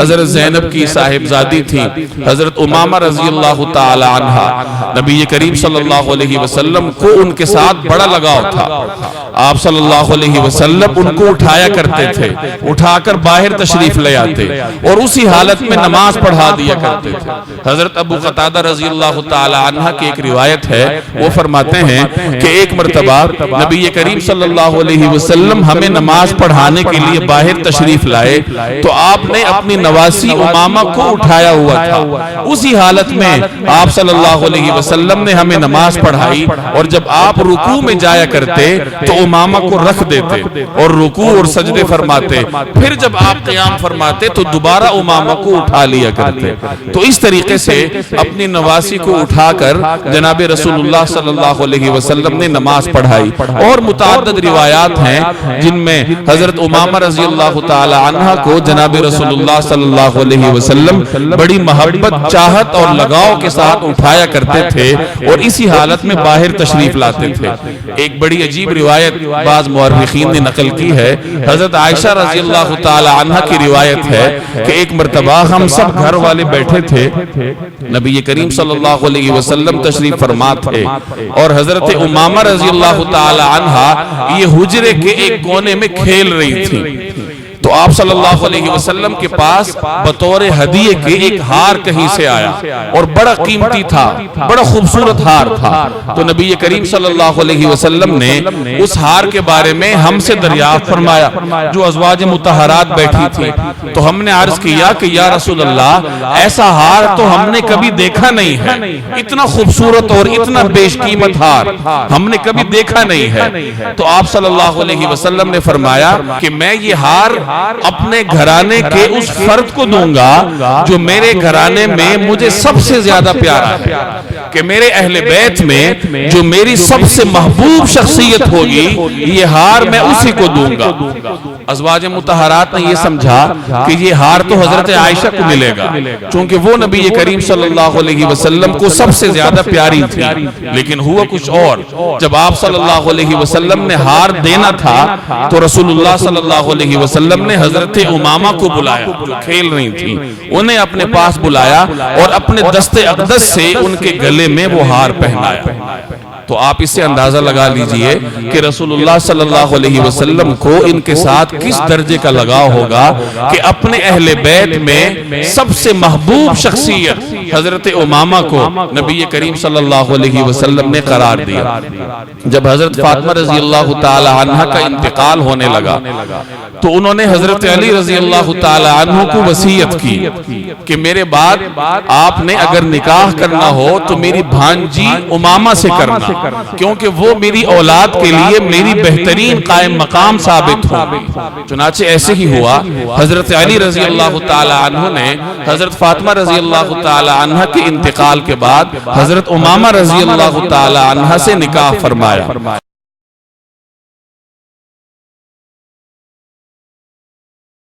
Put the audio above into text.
حضرت زینب کی صاحبزادی تھی حضرت امامہ رضی اللہ تعالی عنہ، نبی کریم صلی اللہ علیہ وسلم کو ان کے ساتھ بڑا لگاؤ تھا۔ آپ صلی اللہ علیہ وسلم ان کو اٹھایا کرتے تھے، اٹھا کر باہر تشریف لے آتے اور اسی حالت میں نماز پڑھا دیا کرتے تھے۔ حضرت ابو قتادہ رضی اللہ تعالی عنہ کی ایک روایت ہے، وہ فرماتے ہیں کہ ایک مرتبہ نبی کریم صلی اللہ علیہ وسلم ہمیں نماز پڑھانے کے لیے باہر تشریف لائے تو آپ نے اپنی نواسی امامہ کو اٹھایا ہوا تھا۔ اسی حالت میں آپ صلی اللہ علیہ وسلم نے ہمیں نماز پڑھائی اور جب آپ رکوع میں جایا کرتے تو امامہ کو رکھ دیتے اور رکوع اور سجدے فرماتے، پھر جب آپ قیام فرماتے تو دوبارہ امامہ کو اٹھا لیا کرتے۔ تو اس طریقے سے اپنی نواسی کو اٹھا کر جناب رسول اللہ صلی اللہ علیہ وسلم نے نماز پڑھائی۔ اور متعدد روایات ہیں جن میں حضرت امامہ رضی اللہ تعالی عنہ کو جناب رسول اللہ صلی اللہ علیہ وسلم بڑی محبت، چاہت اور لگاؤ کے ساتھ اٹھایا کرتے تھے اور اسی حالت میں باہر تشریف لاتے تھے۔ ایک بڑی عجیب روایت بعض مورخین نے نقل کی ہے، حضرت عائشہ رضی اللہ تعالی عنہ کی روایت ہے کہ ایک مرتبہ ہم سب گھر والے بیٹھے تھے، نبی کریم صلی اللہ علیہ وسلم تشریف فرما تھے اور حضرت امامہ رضی اللہ تعالی عنہ یہ حجرے کے ایک کونے میں کھیل رہی تھی۔ تو آپ صلی اللہ علیہ وسلم کے پاس بطور ہدیے کے ایک ہار کہیں سے آیا اور بڑا قیمتی تھا، بڑا خوبصورت ہار تھا۔ تو نبی کریم صلی اللہ علیہ وسلم نے اس ہار کے بارے میں ہم سے دریافت فرمایا، جو ازواج مطہرات بیٹھی تھی۔ تو ہم نے عرض کیا کہ یا رسول اللہ، ایسا ہار تو ہم نے کبھی دیکھا نہیں ہے، اتنا خوبصورت اور اتنا بیش قیمت ہار ہم نے کبھی دیکھا نہیں ہے۔ تو آپ صلی اللہ علیہ وسلم نے فرمایا کہ میں یہ ہار اپنے گھرانے کے اس فرد کو دوں گا جو میرے گھرانے میں مجھے سب سے زیادہ پیارا ہے، کہ میرے اہل بیت میں جو میری سب سے محبوب شخصیت ہوگی یہ ہار میں اسی کو دوں گا۔ ازواج مطہرات نے یہ سمجھا کہ یہ ہار تو حضرت عائشہ کو ملے گا، چونکہ وہ نبی کریم صلی اللہ علیہ وسلم کو سب سے زیادہ پیاری تھی۔ لیکن ہوا کچھ اور، جب آپ صلی اللہ علیہ وسلم نے ہار دینا تھا تو رسول اللہ صلی اللہ علیہ وسلم نے حضرت امامہ کو بلایا جو کھیل رہی تھی، انہیں اپنے پاس بلایا اور اپنے دست اقدس سے ان کے گلے میں وہ ہار پہنایا۔ تو آپ اس سے اندازہ لگا لیجئے کہ رسول اللہ صلی اللہ علیہ وسلم کو ان کے ساتھ کس درجے کا لگاؤ ہوگا کہ اپنے اہل بیت میں سب سے محبوب شخصیت حضرت امامہ کو نبی کریم صلی اللہ علیہ وسلم نے قرار دیا۔ جب حضرت فاطمہ رضی اللہ تعالی عنہ کا انتقال ہونے لگا تو انہوں نے حضرت علی رضی اللہ تعالی عنہ کو وصیت کی کہ میرے بعد آپ نے اگر نکاح کرنا ہو تو میری بھانجی امامہ سے کرنا، کیونکہ وہ میری اولاد کے لیے میری بہترین قائم مقام ثابت ہوگی۔ چنانچہ ایسے ہی ہوا، حضرت علی رضی اللہ تعالی عنہ نے حضرت فاطمہ رضی اللہ تعالی عنہ کے انتقال کے بعد حضرت امامہ رضی اللہ تعالی عنہ سے نکاح فرمایا۔